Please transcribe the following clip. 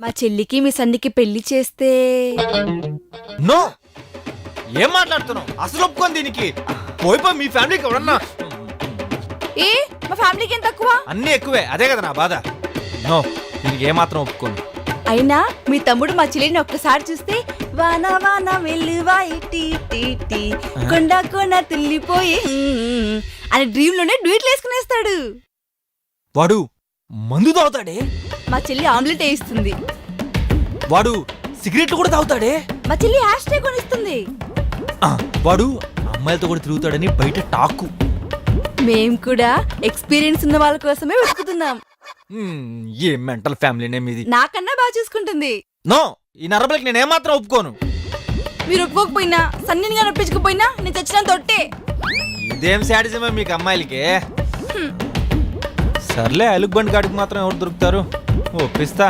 మా చెల్లికి మీ సన్నికి పెళ్లి చేస్తే నో, ఏం మాట్లాడుతున్నావు? అసలు ఒప్పుకోను దీనికి. పోయిపోయి మీ ఫ్యామిలీకి ఎవరన్నా. ఏ మా ఫ్యామిలీకి ఏం తక్కువ? అన్నీ ఎక్కువే, అదే కదా నా బాధ. నో, దీనికి ఏమాత్రం ఒప్పుకోను. అయినా మీ తమ్ముడు మా చెల్లిని ఒక్కసారి చూస్తే వాన వాన వెల్లువాయి టీ టీ టీ కొండ కొండ తుల్లిపోయి అని డ్రీమ్ లోనే డ్యూట్లు వేసుకునేస్తాడు. వాడు మందు తాగుతాడే, మా చెల్లి ఆమ్లెట్ వేయిస్తుంది. వాడు సిగరెట్లు కూడా తాగుతాడే, మా చెల్లి హ్యాష్ ట్యాగ్ కొనిస్తుంది. వాడు అమ్మాయిలతో కూడా తిరుగుతాడని బయట టాకు. మేం కూడా ఎక్స్పీరియన్స్ ఉన్న వాళ్ళ కోసమే వెతుకుతున్నాం. ఏ మెంటల్ ఫ్యామిలీనే మీది. నాకన్నా బాగా చూసుకుంటుంది. నో, ఈ నరబలికి నేను ఏమాత్రం ఒప్పుకోను. మీరు ఒప్పుకోకపోయినా సన్నిగా నొప్పించకపోయినా నేను తెచ్చిన తొట్టే. ఇదేం శాడిజమే మీకు అమ్మాయిలకి. సర్లే, అలుగు బండి కాడికి మాత్రం ఎవరు దొరుకుతారు, ఒప్పిస్తా.